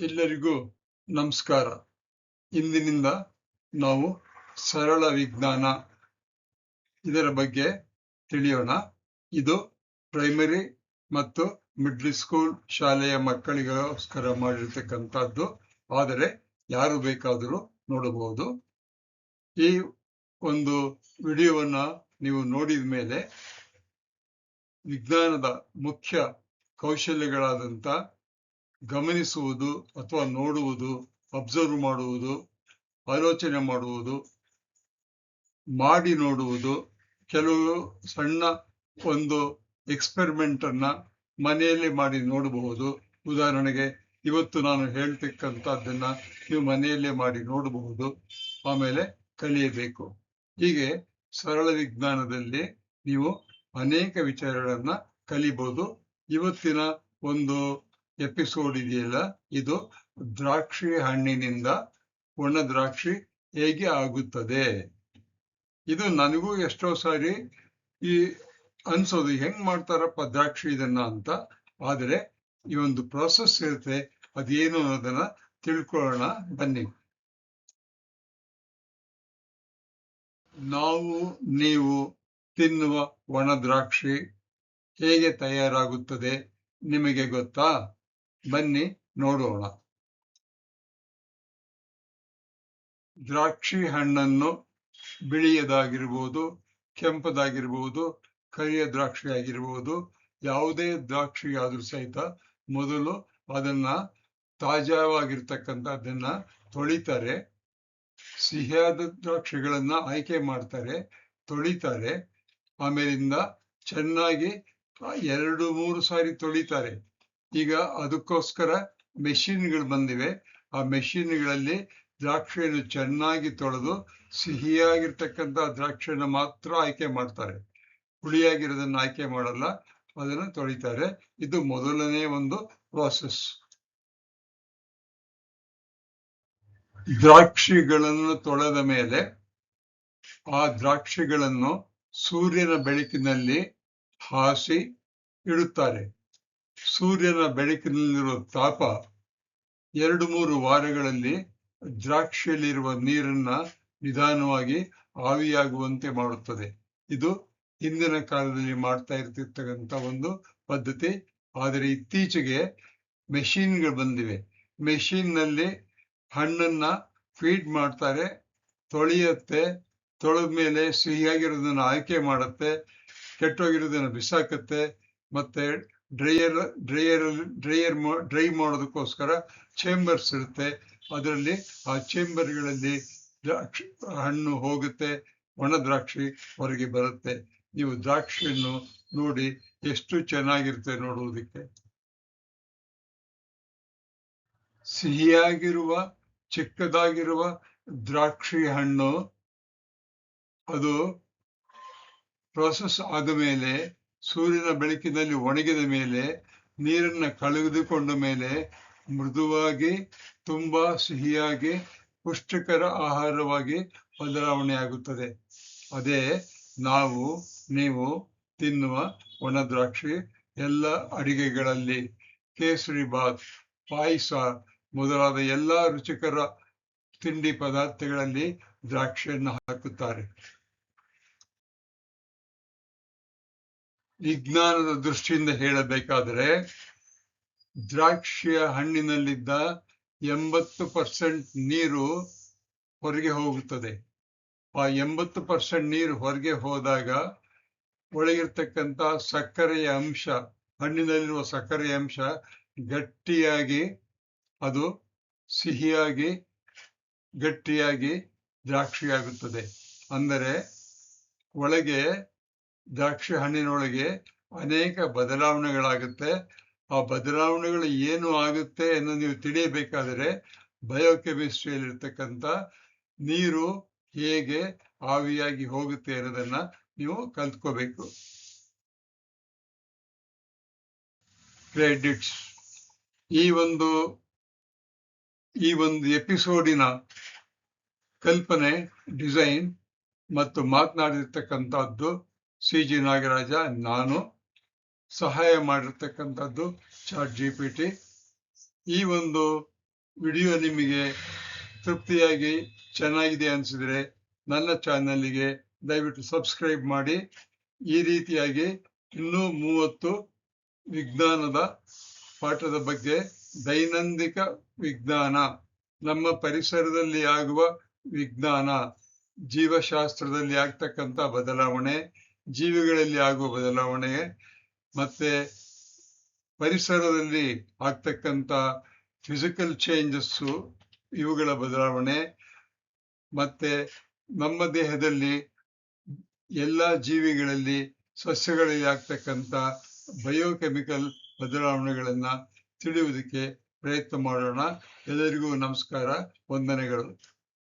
ಎಲ್ಲರಿಗೂ ನಮಸ್ಕಾರ. ಇಂದಿನಿಂದ ನಾವು ಸರಳ ವಿಜ್ಞಾನ ಇದರ ಬಗ್ಗೆ ತಿಳಿಯೋಣ. ಇದು ಪ್ರೈಮರಿ ಮತ್ತು ಮಿಡ್ಲ್ ಸ್ಕೂಲ್ ಶಾಲೆಯ ಮಕ್ಕಳಿಗೋಸ್ಕರ ಮಾಡಿರ್ತಕ್ಕಂಥದ್ದು, ಆದರೆ ಯಾರು ಬೇಕಾದರೂ ನೋಡಬಹುದು. ಈ ಒಂದು ವಿಡಿಯೋವನ್ನ ನೀವು ನೋಡಿದ ಮೇಲೆ ವಿಜ್ಞಾನದ ಮುಖ್ಯ ಕೌಶಲ್ಯಗಳಾದಂಥ ಗಮನಿಸುವುದು ಅಥವಾ ನೋಡುವುದು, ಅಬ್ಸರ್ವ್ ಮಾಡುವುದು, ಆಲೋಚನೆ ಮಾಡುವುದು, ಮಾಡಿ ನೋಡುವುದು, ಕೆಲವು ಸಣ್ಣ ಒಂದು ಎಕ್ಸ್ಪೆರಿಮೆಂಟ್ ಅನ್ನ ಮನೆಯಲ್ಲಿ ಮಾಡಿ ನೋಡಬಹುದು. ಉದಾಹರಣೆಗೆ ಇವತ್ತು ನಾನು ಹೇಳ್ತಕ್ಕಂಥದ್ದನ್ನ ನೀವು ಮನೆಯಲ್ಲೇ ಮಾಡಿ ನೋಡಬಹುದು, ಆಮೇಲೆ ಕಲಿಯಬೇಕು. ಹೀಗೆ ಸರಳ ವಿಜ್ಞಾನದಲ್ಲಿ ನೀವು ಅನೇಕ ವಿಚಾರಗಳನ್ನ ಕಲಿಬಹುದು. ಇವತ್ತಿನ ಒಂದು ಎಪಿಸೋಡ್ ಇದೆಯಲ್ಲ, ಇದು ದ್ರಾಕ್ಷಿ ಹಣ್ಣಿನಿಂದ ಒಣ ದ್ರಾಕ್ಷಿ ಹೇಗೆ ಆಗುತ್ತದೆ. ಇದು ನನಗೂ ಎಷ್ಟೋ ಸಾರಿ ಅನ್ಸೋದು, ಹೆಂಗ್ ಮಾಡ್ತಾರಪ್ಪ ದ್ರಾಕ್ಷಿ ಇದನ್ನ ಅಂತ. ಆದರೆ ಈ ಒಂದು ಪ್ರೋಸೆಸ್ ಇರುತ್ತೆ, ಅದೇನು ಅನ್ನೋದನ್ನ ತಿಳ್ಕೊಳ್ಳೋಣ ಬನ್ನಿ. ನೀವು ತಿನ್ನುವ ಒಣ ದ್ರಾಕ್ಷಿ ಹೇಗೆ ತಯಾರಾಗುತ್ತದೆ ನಿಮಗೆ ಗೊತ್ತಾ? ಬನ್ನಿ ನೋಡೋಣ. ದ್ರಾಕ್ಷಿ ಹಣ್ಣನ್ನು ಬಿಳಿಯದಾಗಿರ್ಬೋದು, ಕೆಂಪದಾಗಿರ್ಬೋದು, ಕರಿಯ ದ್ರಾಕ್ಷಿ ಆಗಿರ್ಬೋದು, ಯಾವುದೇ ದ್ರಾಕ್ಷಿ ಆದ್ರೂ ಸಹಿತ ಮೊದಲು ಅದನ್ನ ತಾಜಾವಾಗಿರ್ತಕ್ಕಂಥದ್ದನ್ನ ತೊಳಿತಾರೆ. ಸಿಹಿಯಾದ ದ್ರಾಕ್ಷಿಗಳನ್ನ ಆಯ್ಕೆ ಮಾಡ್ತಾರೆ, ತೊಳಿತಾರೆ, ಆಮೇಲಿಂದ ಚೆನ್ನಾಗಿ 2-3 ಸಾರಿ ತೊಳಿತಾರೆ. ಈಗ ಅದಕ್ಕೋಸ್ಕರ ಮೆಷಿನ್ಗಳು ಬಂದಿವೆ. ಆ ಮೆಷಿನ್ಗಳಲ್ಲಿ ದ್ರಾಕ್ಷಿಯನ್ನು ಚೆನ್ನಾಗಿ ತೊಳೆದು ಸಿಹಿಯಾಗಿರ್ತಕ್ಕಂಥ ದ್ರಾಕ್ಷಿಯನ್ನು ಮಾತ್ರ ಆಯ್ಕೆ ಮಾಡ್ತಾರೆ, ಹುಳಿಯಾಗಿರೋದನ್ನ ಆಯ್ಕೆ ಮಾಡಲ್ಲ, ಅದನ್ನು ತೊಳಿತಾರೆ. ಇದು ಮೊದಲನೇ ಒಂದು ಪ್ರಾಸೆಸ್. ದ್ರಾಕ್ಷಿಗಳನ್ನು ತೊಳೆದ ಮೇಲೆ ಆ ದ್ರಾಕ್ಷಿಗಳನ್ನು ಸೂರ್ಯನ ಬೆಳಕಿನಲ್ಲಿ ಹಾಸಿ ಇಡುತ್ತಾರೆ. ಸೂರ್ಯನ ಬೆಳಕಿನಲ್ಲಿರುವ ತಾಪ 2-3 ವಾರಗಳಲ್ಲಿ ದ್ರಾಕ್ಷಿಯಲ್ಲಿರುವ ನೀರನ್ನ ನಿಧಾನವಾಗಿ ಆವಿಯಾಗುವಂತೆ ಮಾಡುತ್ತದೆ. ಇದು ಹಿಂದಿನ ಕಾಲದಲ್ಲಿ ಮಾಡ್ತಾ ಇರ್ತಿರ್ತಕ್ಕಂಥ ಒಂದು ಪದ್ಧತಿ. ಆದರೆ ಇತ್ತೀಚೆಗೆ ಮೆಷಿನ್ಗಳು ಬಂದಿವೆ. ಮೆಷಿನ್ನಲ್ಲಿ ಹಣ್ಣನ್ನ ಫೀಡ್ ಮಾಡ್ತಾರೆ, ತೊಳೆಯುತ್ತೆ, ತೊಳೆದ ಮೇಲೆ ಸಿಹಿಯಾಗಿರೋದನ್ನ ಆಯ್ಕೆ ಮಾಡುತ್ತೆ, ಕೆಟ್ಟೋಗಿರೋದನ್ನ ಬಿಸಾಕತ್ತೆ, ಮತ್ತೆ ಡ್ರೈ ಮಾಡೋದಕ್ಕೋಸ್ಕರ ಚೇಂಬರ್ಸ್ ಇರುತ್ತೆ. ಅದರಲ್ಲಿ ಆ ಚೇಂಬರ್ಗಳಲ್ಲಿ ಹಣ್ಣು ಹೋಗುತ್ತೆ, ಒಣ ದ್ರಾಕ್ಷಿ ಹೊರಗೆ ಬರುತ್ತೆ. ನೀವು ದ್ರಾಕ್ಷಿಯನ್ನು ನೋಡಿ ಎಷ್ಟು ಚೆನ್ನಾಗಿರುತ್ತೆ ನೋಡುವುದಕ್ಕೆ. ಸಿಹಿಯಾಗಿರುವ ಚಿಕ್ಕದಾಗಿರುವ ದ್ರಾಕ್ಷಿ ಹಣ್ಣು ಅದು ಪ್ರೋಸೆಸ್ ಆದ ಮೇಲೆ, ಸೂರ್ಯನ ಬೆಳಕಿನಲ್ಲಿ ಒಣಗಿದ ಮೇಲೆ, ನೀರನ್ನ ಕಳೆದುಕೊಂಡ ಮೇಲೆ ಮೃದುವಾಗಿ, ತುಂಬಾ ಸಿಹಿಯಾಗಿ, ಪುಷ್ಟಿಕರ ಆಹಾರವಾಗಿ ಬದಲಾವಣೆ ಆಗುತ್ತದೆ. ಅದೇ ನೀವು ತಿನ್ನುವ ಒಣ ದ್ರಾಕ್ಷಿ. ಎಲ್ಲ ಅಡಿಗೆಗಳಲ್ಲಿ, ಕೇಸರಿ ಬಾತ್, ಪಾಯಸ ಮೊದಲಾದ ಎಲ್ಲ ರುಚಿಕರ ತಿಂಡಿ ಪದಾರ್ಥಗಳಲ್ಲಿ ದ್ರಾಕ್ಷಿಯನ್ನು ಹಾಕುತ್ತಾರೆ. ವಿಜ್ಞಾನದ ದೃಷ್ಟಿಯಿಂದ ಹೇಳಬೇಕಾದರೆ ದ್ರಾಕ್ಷಿಯ ಹಣ್ಣಿನಲ್ಲಿದ್ದ 80% ನೀರು ಹೊರಗೆ ಹೋಗುತ್ತದೆ. ಆ 80% ನೀರು ಹೊರಗೆ ಹೋದಾಗ ಒಳಗಿರ್ತಕ್ಕಂಥ ಸಕ್ಕರೆಯ ಅಂಶ, ಹಣ್ಣಿನಲ್ಲಿರುವ ಸಕ್ಕರೆಯ ಅಂಶ ಗಟ್ಟಿಯಾಗಿ, ಅದು ಸಿಹಿಯಾಗಿ, ಗಟ್ಟಿಯಾಗಿ ದ್ರಾಕ್ಷಿ ಆಗುತ್ತದೆ. ಅಂದರೆ ಒಳಗೆ ದ್ರಾಕ್ಷಿ ಹಣ್ಣಿನೊಳಗೆ ಅನೇಕ ಬದಲಾವಣೆಗಳಾಗುತ್ತೆ. ಆ ಬದಲಾವಣೆಗಳು ಏನು ಆಗುತ್ತೆ ಎಂದು ನೀವು ತಿಳಿಯಬೇಕಾದರೆ ಬಯೋಕೆಮಿಸ್ಟ್ರಿಯಲ್ಲಿರ್ತಕ್ಕಂಥ ನೀರು ಹೇಗೆ ಆವಿಯಾಗಿ ಹೋಗುತ್ತೆ ಅನ್ನೋದನ್ನ ನೀವು ಕಲ್ತ್ಕೋಬೇಕು. ಕ್ರೆಡಿಟ್ಸ್. ಈ ಒಂದು ಎಪಿಸೋಡಿನ ಕಲ್ಪನೆ, ಡಿಸೈನ್ ಮತ್ತು ಮಾತನಾಡಿರ್ತಕ್ಕಂಥದ್ದು CG ನಾಗರಾಜ. ನಾನು ಸಹಾಯ ಮಾಡಿರ್ತಕ್ಕಂಥದ್ದು ChatGPT. ಈ ಒಂದು ವಿಡಿಯೋ ನಿಮಗೆ ತೃಪ್ತಿಯಾಗಿ ಚೆನ್ನಾಗಿದೆ ಅನಿಸಿದ್ರೆ ನನ್ನ ಚಾನಲ್ಗೆ ದಯವಿಟ್ಟು ಸಬ್ಸ್ಕ್ರೈಬ್ ಮಾಡಿ. ಈ ರೀತಿಯಾಗಿ ಇನ್ನೂ 30 ವಿಜ್ಞಾನದ ಪಾಠದ ಬಗ್ಗೆ, ದೈನಂದಿಕ ವಿಜ್ಞಾನ, ನಮ್ಮ ಪರಿಸರದಲ್ಲಿ ಆಗುವ ವಿಜ್ಞಾನ, ಜೀವಶಾಸ್ತ್ರದಲ್ಲಿ ಆಗ್ತಕ್ಕಂಥ ಬದಲಾವಣೆ, ಜೀವಿಗಳಲ್ಲಿ ಆಗುವ ಬದಲಾವಣೆ, ಮತ್ತೆ ಪರಿಸರದಲ್ಲಿ ಆಗ್ತಕ್ಕಂಥ ಫಿಸಿಕಲ್ ಚೇಂಜಸ್ಸು, ಇವುಗಳ ಬದಲಾವಣೆ, ಮತ್ತೆ ನಮ್ಮ ದೇಹದಲ್ಲಿ ಎಲ್ಲ ಜೀವಿಗಳಲ್ಲಿ, ಸಸ್ಯಗಳಲ್ಲಿ ಆಗ್ತಕ್ಕಂಥ ಬಯೋಕೆಮಿಕಲ್ ಬದಲಾವಣೆಗಳನ್ನ ತಿಳಿಯುವುದಕ್ಕೆ ಪ್ರಯತ್ನ ಮಾಡೋಣ. ಎಲ್ಲರಿಗೂ ನಮಸ್ಕಾರ, ವಂದನೆಗಳು.